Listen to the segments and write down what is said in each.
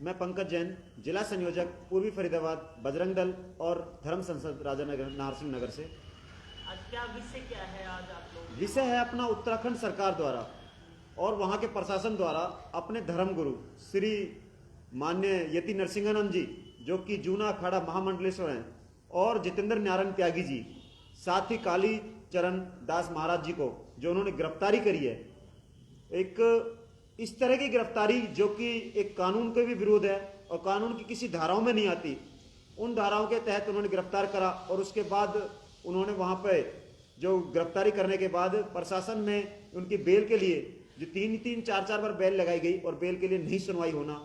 मैं पंकज जैन, जिला संयोजक पूर्वी फरीदाबाद बजरंग दल और धर्म संसद राजा नगर नाहरसिंह नगर से। आज क्या विषय क्या है? आज आप लोग विषय है अपना उत्तराखंड सरकार द्वारा और वहाँ के प्रशासन द्वारा अपने धर्मगुरु श्री मान्य यति नरसिंहानंद जी, जो कि जूना अखाड़ा महामंडलेश्वर हैं, और जितेंद्र नारायण त्यागी जी, साथ ही काली चरण दास महाराज जी को जो उन्होंने गिरफ्तारी करी है, एक इस तरह की गिरफ्तारी जो कि एक कानून के भी विरोध है और कानून की किसी धाराओं में नहीं आती, उन धाराओं के तहत उन्होंने गिरफ्तार करा। और उसके बाद उन्होंने वहाँ पे जो गिरफ्तारी करने के बाद प्रशासन में उनकी बेल के लिए जो 3-4 बार बेल लगाई गई और बेल के लिए नहीं सुनवाई होना,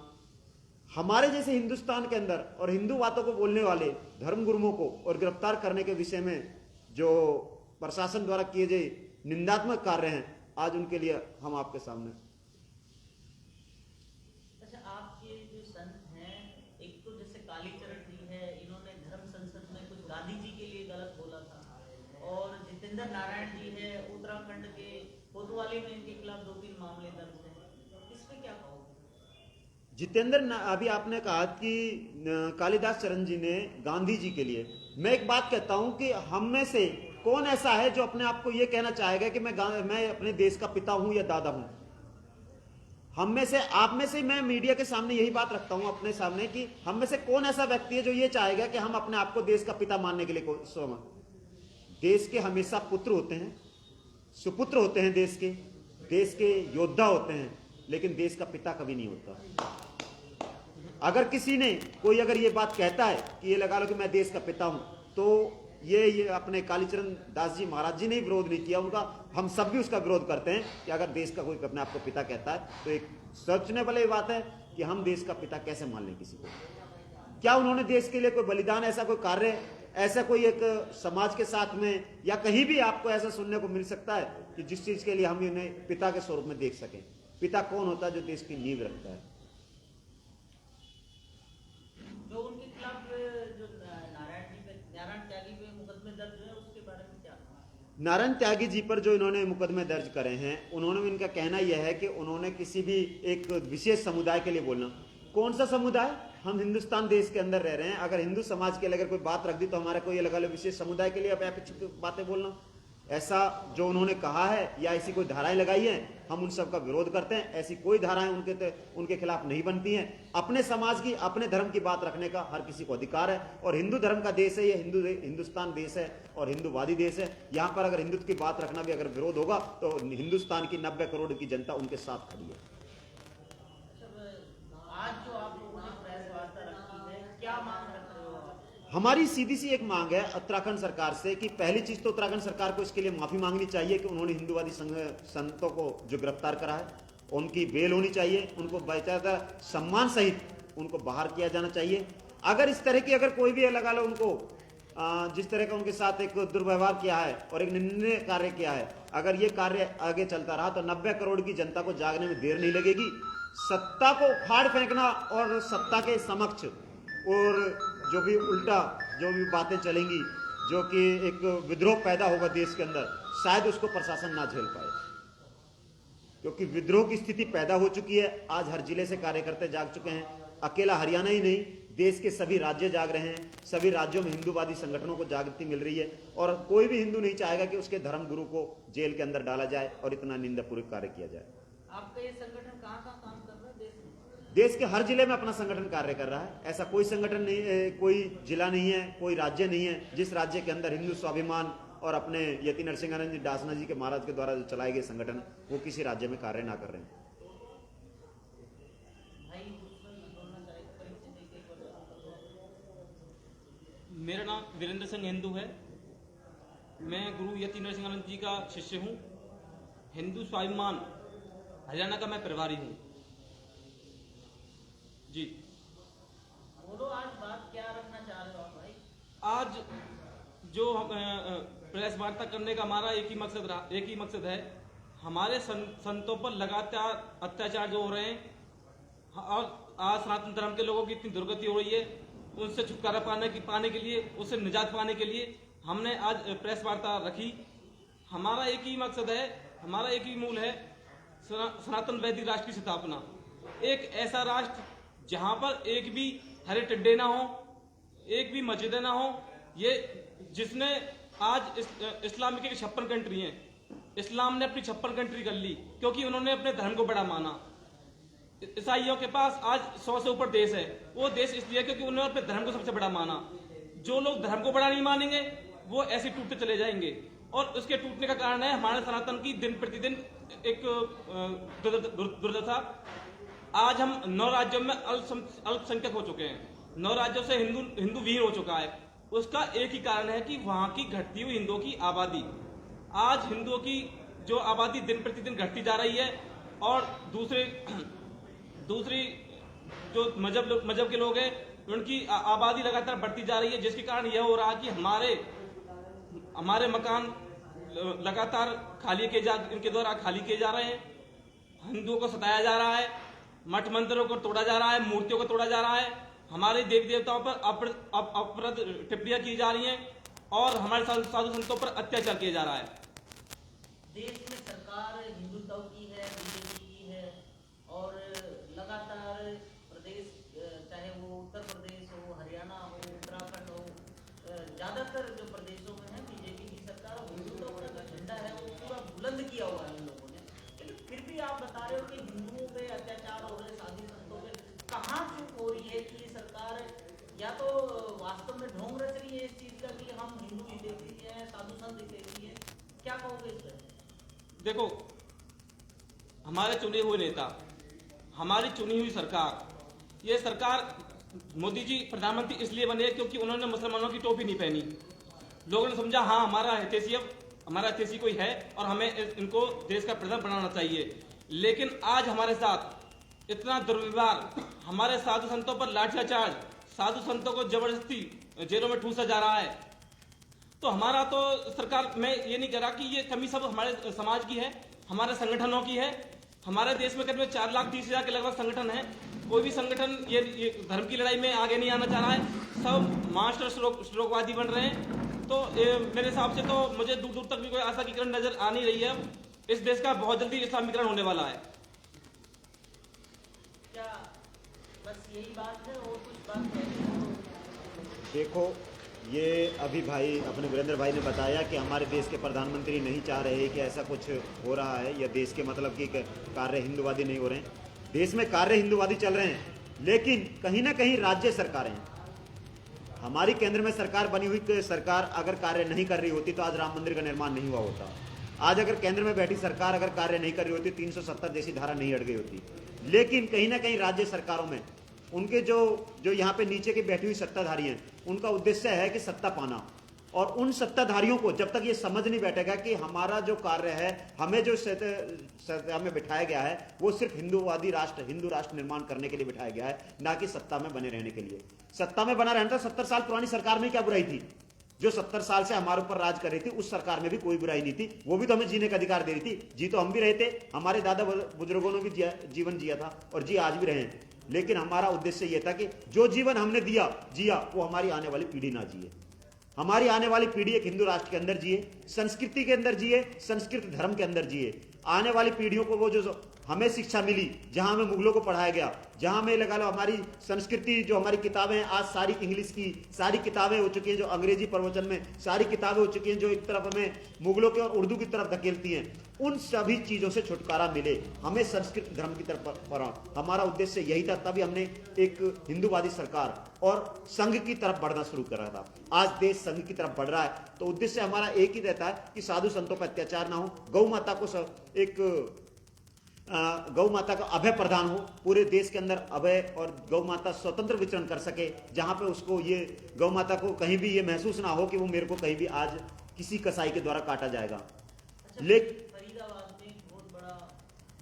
हमारे जैसे हिंदुस्तान के अंदर और हिंदू बातों को बोलने वाले धर्मगुरुओं को और गिरफ्तार करने के विषय में जो प्रशासन द्वारा किए गए निंदात्मक कार्य हैं, आज उनके लिए हम आपके सामने। अच्छा, आपके जो संत हैं, एक तो जैसे कालीचरण जी है, इन्होंने धर्म संसद में कुछ गांधी जी के लिए गलत बोला था, और जितेंद्र नारायण जी है उत्तराखंड के कोतवाली में, इनके खिलाफ 2-3 मामले दर्ज हैं। इस पे क्या कहोगे? अभी आपने कहा कि कालिदास चरण जी ने गांधी जी के लिए, मैं एक बात कहता हूं कि हम में से कौन ऐसा है जो अपने आप को यह कहना चाहेगा कि मैं अपने देश का पिता हूं या दादा हूं? हम में से, आप में से, मैं मीडिया के सामने यही बात रखता हूं अपने सामने कि हम में से कौन ऐसा व्यक्ति है जो ये चाहेगा कि हम अपने आप को देश का पिता मानने के लिए देश के हमेशा पुत्र होते हैं, सुपुत्र होते हैं, देश के योद्धा होते हैं, लेकिन देश का पिता कभी नहीं होता। अगर किसी ने कोई अगर ये बात कहता है कि ये लगा लो कि मैं देश का पिता हूं, तो ये अपने कालीचरण दास जी महाराज जी ने विरोध नहीं किया उनका, हम सब भी उसका विरोध करते हैं कि अगर देश का कोई अपने आप को पिता कहता है तो एक सोचने वाली बात है कि हम देश का पिता कैसे मान लें किसी को। क्या उन्होंने देश के लिए कोई बलिदान, ऐसा कोई कार्य, ऐसा कोई एक समाज के साथ में या कहीं भी आपको ऐसा सुनने को मिल सकता है कि जिस चीज के लिए हम इन्हें पिता के स्वरूप में देख सकें? पिता कौन होता है? जो देश की नींव रखता है। जो उनके खिलाफ जो नारायण त्यागी पे मुकदमे दर्ज हुए, उसके बारे में क्या? नारायण त्यागी जी पर जो इन्होंने मुकदमे दर्ज करे हैं, उन्होंने, इनका कहना यह है कि उन्होंने किसी भी एक विशेष समुदाय के लिए बोलना। कौन सा समुदाय? हम हिंदुस्तान देश के अंदर रह रहे हैं, अगर हिंदू समाज के लिए अगर कोई बात रख दी तो हमारे को ये लगा लो विशेष समुदाय के लिए अपेक्षित बातें बोलना, ऐसा जो उन्होंने कहा है या ऐसी कोई धाराएं लगाई हैं, हम उन सब का विरोध करते हैं। ऐसी कोई धाराएं उनके खिलाफ नहीं बनती हैं। अपने समाज की, अपने धर्म की बात रखने का हर किसी को अधिकार है, और हिंदू धर्म का देश है ये, हिंदुस्तान देश है और हिंदूवादी देश है। यहाँ पर अगर हिंदुत्व की बात रखना भी अगर विरोध होगा तो हिंदुस्तान की 90 करोड़ की जनता उनके साथ खड़ी है। आज जो आप लोगों ने प्रेस वार्ता रखी है, क्या मांग रख रहे हो आप? हमारी सीधी सी एक मांग है उत्तराखंड सरकार से कि पहली चीज तो उत्तराखंड सरकार को इसके लिए माफी मांगनी चाहिए कि उन्होंने हिंदूवादी संतों को जो गिरफ्तार करा है, उनकी बेल होनी चाहिए, उनको बेचारा सम्मान सहित उनको बाहर किया जाना चाहिए। अगर इस तरह की अगर कोई भी लगा लो उनको जिस तरह का उनके साथ एक दुर्व्यवहार किया है और एक निंदनीय कार्य किया है, अगर ये कार्य आगे चलता रहा तो 90 करोड़ की जनता को जागने में देर नहीं लगेगी। सत्ता को उखाड़ फेंकना और सत्ता के समक्ष और जो भी उल्टा जो भी बातें चलेंगी, जो कि एक विद्रोह पैदा होगा देश के अंदर, शायद उसको प्रशासन ना झेल पाए, क्योंकि विद्रोह की स्थिति पैदा हो चुकी है। आज हर जिले से कार्यकर्ता जाग चुके हैं, अकेला हरियाणा ही नहीं, देश के सभी राज्य जाग रहे हैं। सभी राज्यों में हिंदूवादी संगठनों को जागृति मिल रही है, और कोई भी हिंदू नहीं चाहेगा कि उसके धर्म गुरु को जेल के अंदर डाला जाए और इतना निंदापूर्ण कार्य किया जाए। आपका ये संगठन कहाँ काम कर रहा है देश में? देश के हर जिले में अपना संगठन कार्य कर रहा है। ऐसा कोई संगठन नहीं, कोई जिला नहीं है, कोई राज्य नहीं है जिस राज्य के अंदर हिंदू स्वाभिमान और अपने यति नरसिंहानंद जी दासना जी के महाराज के द्वारा जो चलाए गए संगठन वो किसी राज्य में कार्य ना कर रहे हैं। मेरा नाम वीरेंद्र सिंह हिंदू है। मैं गुरु यति नरसिंहानंद जी का शिष्य हूँ। हिंदू स्वाभिमान हरियाणा का मैं प्रभारी हूँ जी। बोलो, आज बात क्या रखना चाह रहे हो आप भाई? आज जो हम प्रेस वार्ता करने का हमारा एक ही मकसद है, हमारे संतों पर लगातार अत्याचार जो हो रहे हैं और आज सनातन धर्म के लोगों की इतनी दुर्गति हो रही है, उनसे छुटकारा पाने के लिए, उससे निजात पाने के लिए हमने आज प्रेस वार्ता रखी। हमारा एक ही मकसद है, हमारा एक ही मूल है, सनातन वैदिक राष्ट्र की स्थापना। एक ऐसा राष्ट्र जहां पर एक भी हरे टिड्डे ना हो, एक भी मस्जिदें ना हो। ये जिसने आज इस्लामिक की 56 कंट्री हैं, इस्लाम ने अपनी 56 कंट्री कर ली क्योंकि उन्होंने अपने धर्म को बड़ा माना। ईसाइयों के पास आज 100 से ऊपर देश है, वो देश इसलिए क्योंकि उन्होंने अपने धर्म को सबसे बड़ा माना। जो लोग धर्म को बड़ा नहीं मानेंगे वो ऐसे टूटते चले जाएंगे, और उसके टूटने का कारण है हमारे सनातन की दिन प्रतिदिन एक दुर्दशा। आज हम 9 राज्यों में अल्पसंख्यक हो चुके हैं, 9 राज्यों से हिंदू विहीन हो चुका है। उसका एक ही कारण है कि वहां की घटती हुई हिंदुओं की आबादी। आज हिंदुओं की जो आबादी दिन प्रतिदिन घटती जा रही है, और दूसरी जो मजहब के लोग हैं उनकी आबादी लगातार बढ़ती जा रही है, जिसके कारण यह हो रहा है कि हमारे मकान लगातार इनके द्वारा खाली किए जा रहे हैं। हिंदुओं को सताया जा रहा है, मठ मंदिरों को तोड़ा जा रहा है, मूर्तियों को तोड़ा जा रहा है, हमारे देवी देवताओं पर अपराध टिप्पणियां की जा रही हैं, और हमारे साधु संतों पर अत्याचार किया जा रहा है। देश में सरकार हिंदुत्व की है, बीजेपी की है, और लगातार प्रदेश, चाहे वो उत्तर प्रदेश हो, हरियाणा हो, उत्तराखंड हो, ज्यादातर जो प्रदेशों में है बीजेपी की सरकार, हिंदुत्व का जो झंडा है वो पूरा बुलंद किया हुआ है इन लोगों ने। लेकिन फिर भी आप बता रहे हो कि हिंदुओं पे अत्याचार हो रहे, साधु संतों पे। कहाँ चूक हो रही है कि ये सरकार या तो वास्तव में ढोंग रच रही है इस चीज का कि हम हिंदू हितेशी हैं, साधु संत हितेशी हैं? क्या कहोगे इस पर? देखो, हमारे चुने हुए नेता, हमारी चुनी हुई सरकार, ये सरकार मोदी जी प्रधानमंत्री इसलिए बने क्योंकि उन्होंने मुसलमानों की टोपी नहीं पहनी। लोगों ने समझा हाँ हमारा हितैषी कोई है और हमें इनको देश का प्रधान बनाना चाहिए। लेकिन आज हमारे साथ इतना दुर्व्यवहार, हमारे साधु संतों पर लाठीचार्ज, साधु संतों को जबरदस्ती जेलों में ठूसा जा रहा है। तो हमारा तो सरकार, मैं ये नहीं कह रहा कि ये कमी सब हमारे समाज की है, हमारे संगठनों की है। हमारे देश में करीब 4,30,000 के लगभग संगठन है। कोई भी संगठन ये धर्म की लड़ाई में आगे नहीं आना चाह रहा है, सब मास्टर श्लोकवादी बन रहे हैं। तो मेरे हिसाब से तो मुझे दूर दूर तक भी कोई आशा की किरण नजर आ नहीं रही है। इस देश का बहुत जल्दी इस्लामीकरण होने वाला है। क्या बस यही बात है और कुछ बात है? देखो, ये अभी भाई अपने वीरेंद्र भाई ने बताया कि हमारे देश के प्रधानमंत्री नहीं चाह रहे कि ऐसा कुछ हो रहा है, या देश के मतलब कि कार्य हिंदुवादी नहीं हो रहे हैं। देश में कार्य हिंदुवादी चल रहे हैं, लेकिन कहीं ना कहीं राज्य सरकारें, हमारी केंद्र में सरकार बनी हुई सरकार अगर कार्य नहीं कर रही होती तो आज राम मंदिर का निर्माण नहीं हुआ होता। आज अगर केंद्र में बैठी सरकार अगर कार्य नहीं कर रही होती, 370 जैसी धारा नहीं अड़ गई होती। लेकिन कहीं ना कहीं राज्य सरकारों में उनके जो यहाँ पे नीचे की बैठी हुई सत्ताधारी हैं, उनका उद्देश्य है कि सत्ता पाना। और उन सत्ताधारियों को जब तक ये समझ नहीं बैठेगा कि हमारा जो कार्य है, हमें जो सत्ता में बिठाया गया है, वो सिर्फ हिंदू राष्ट्र निर्माण करने के लिए बिठाया गया है, ना कि सत्ता में बने रहने के लिए। सत्ता में बना रहना था। 70 साल पुरानी सरकार में क्या बुराई थी? जो 70 साल से हमारे ऊपर राज कर रही थी, उस सरकार में भी कोई बुराई नहीं थी। वो भी तो हमें जीने का अधिकार दे रही थी। जी तो हम भी रहे थे, हमारे दादा बुजुर्गों ने भी जीवन जिया था, और जी आज भी रहे हैं। लेकिन हमारा उद्देश्य यह था कि जो जीवन हमने जिया वो हमारी आने वाली पीढ़ी ना जिए। हमारी आने वाली पीढ़ी एक हिंदू राष्ट्र के अंदर जिए, संस्कृति के अंदर जिए, संस्कृत धर्म के अंदर जिए। आने वाली पीढ़ियों को वो जो हमें शिक्षा मिली, जहां हमें मुगलों को पढ़ाया गया, जहां हमें लगा लो हमारी संस्कृति, जो हमारी किताबें आज सारी इंग्लिश की सारी किताबें हो चुकी हैं, जो अंग्रेजी प्रवचन में सारी किताबें हो चुकी हैं, जो एक तरफ हमें मुगलों के और उर्दू की तरफ धकेलती हैं, उन सभी चीजों से छुटकारा मिले, हमें संस्कृत धर्म की तरफ बढ़ा। हमारा उद्देश्य यही था। तभी हमने एक हिंदूवादी सरकार और संघ की तरफ बढ़ना शुरू करा था। आज देश संघ की तरफ बढ़ रहा है, तो उद्देश्य हमारा एक ही रहता है कि साधु संतों पर अत्याचार ना हो, गौ माता को गौ माता का अभय प्रदान हो, पूरे देश के अंदर अभय, और गौ माता स्वतंत्र विचरण कर सके, जहां पे उसको ये गौ माता को कहीं भी ये महसूस ना हो कि वो मेरे को कहीं भी आज किसी कसाई के द्वारा काटा जाएगा। लेकिन फरीदाबाद में एक बहुत बड़ा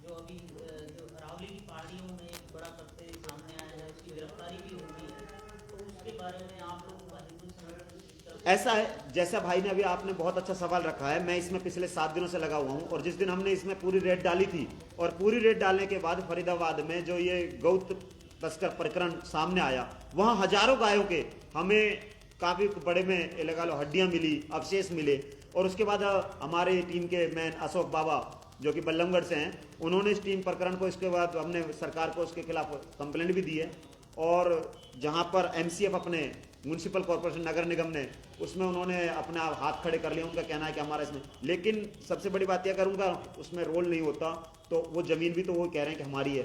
जो अभी जो अरावली की पहाड़ियों में एक बड़ा तथ्य सामने आया है, उसकी गिरफ्तारी भी हुई है, तो उसके बारे में आप लोगों का हिंदू संगठन ऐसा है, जैसा भाई ने अभी आपने बहुत अच्छा सवाल रखा है, मैं इसमें पिछले 7 दिनों से लगा हुआ हूं, और जिस दिन हमने इसमें पूरी रेड डाली थी, और पूरी रेड डालने के बाद फरीदाबाद में जो ये गौ तस्कर प्रकरण सामने आया, वहां हजारों गायों के हमें काफी बड़े में लगा लो हड्डियां मिली, अवशेष मिले। और उसके बाद हमारे टीम के मैन अशोक बाबा जो कि बल्लमगढ़ से हैं, उन्होंने इस टीम प्रकरण को, इसके बाद हमने सरकार को उसके खिलाफ कंप्लेंट भी दी है, और जहां पर एमसीएफ अपने म्यूनिसिपल कॉर्पोरेशन नगर निगम ने उसमें उन्होंने अपने आप हाथ खड़े कर लिए, उनका कहना है कि हमारा इसमें, लेकिन सबसे बड़ी बात यह अगर उनका उसमें रोल नहीं होता तो वो जमीन भी तो वो कह रहे हैं कि हमारी है।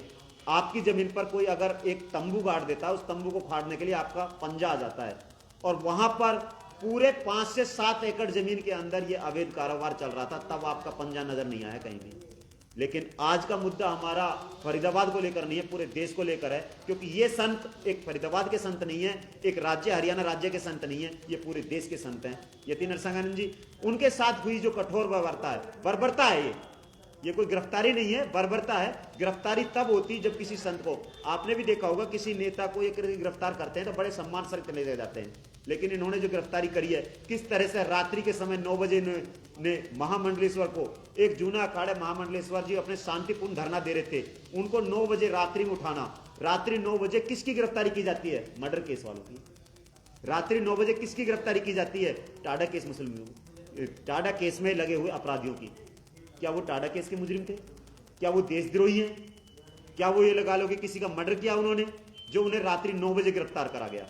आपकी जमीन पर कोई अगर एक तंबू गाड़ देता है, उस तंबू को फाड़ने के लिए आपका पंजा आ जाता है, और वहां पर पूरे 5 से 7 एकड़ जमीन के अंदर ये अवैध कारोबार चल रहा था, तब आपका पंजा नजर नहीं आया कहीं भी। लेकिन आज का मुद्दा हमारा फरीदाबाद को लेकर नहीं है, पूरे देश को लेकर है, क्योंकि ये संत एक फरीदाबाद के संत नहीं है, एक राज्य हरियाणा राज्य के संत नहीं है, ये पूरे देश के संत हैं। यति नरसंगानंद जी, उनके साथ हुई जो कठोर बर्बरता है, ये कोई गिरफ्तारी नहीं है, बर्बरता है। गिरफ्तारी तब होती जब किसी संत को, आपने भी देखा होगा, किसी नेता को एक गिरफ्तार करते हैं तो बड़े सम्मान से चले जाते हैं, लेकिन इन्होंने जो गिरफ्तारी करी है, किस तरह से रात्रि के समय 9 बजे ने महामंडलेश्वर को, एक जूना अखाड़े महामंडलेश्वर जी अपने शांतिपूर्ण धरना दे रहे थे, उनको 9 बजे रात्रि में उठाना। रात्रि 9 बजे किसकी गिरफ्तारी की जाती है? मर्डर केस वालों की। रात्रि 9 बजे किसकी गिरफ्तारी की जाती है? टाडा केस मुसलमानों, टाडा केस में लगे हुए अपराधियों की। क्या वो टाडा केस के मुजरिम थे? क्या वो देशद्रोही हैं? क्या वो ये लगा लो कि किसी का मर्डर किया उन्होंने, जो उन्हें रात्रि 9 बजे गिरफ्तार करा गया?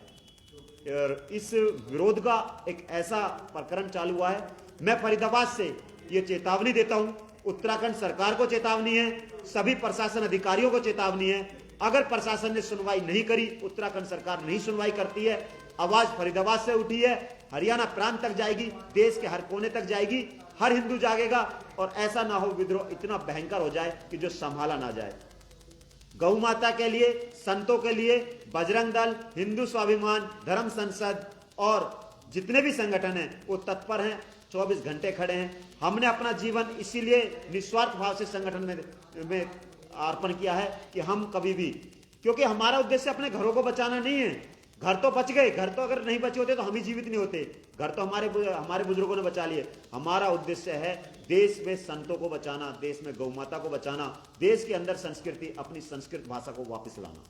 और इस विरोध का एक ऐसा प्रकरण चालू हुआ है। मैं फरीदाबाद से ये चेतावनी देता हूं, उत्तराखंड सरकार को चेतावनी है, सभी प्रशासन अधिकारियों को चेतावनी है, अगर प्रशासन ने सुनवाई नहीं करी, उत्तराखंड सरकार नहीं सुनवाई करती है, आवाज फरीदाबाद से उठी है, हरियाणा प्रांत तक जाएगी, देश के हर कोने तक जाएगी, हर हिंदू जागेगा, और ऐसा ना हो विद्रोह इतना भयंकर हो जाए कि जो संभाला ना जाए। गौ माता के लिए, संतों के लिए बजरंग दल, हिंदू स्वाभिमान, धर्म संसद और जितने भी संगठन हैं वो तत्पर हैं, 24 घंटे खड़े हैं। हमने अपना जीवन इसीलिए निस्वार्थ भाव से संगठन में अर्पण किया है कि हम कभी भी, क्योंकि हमारा उद्देश्य अपने घरों को बचाना नहीं है। घर तो बच गए, घर तो अगर नहीं बचे होते तो हम ही जीवित नहीं होते, घर तो हमारे बुजुर्गों ने बचा लिए। हमारा उद्देश्य है देश में संतों को बचाना, देश में गौ माता को बचाना, देश के अंदर संस्कृति, अपनी संस्कृत भाषा को वापस लाना।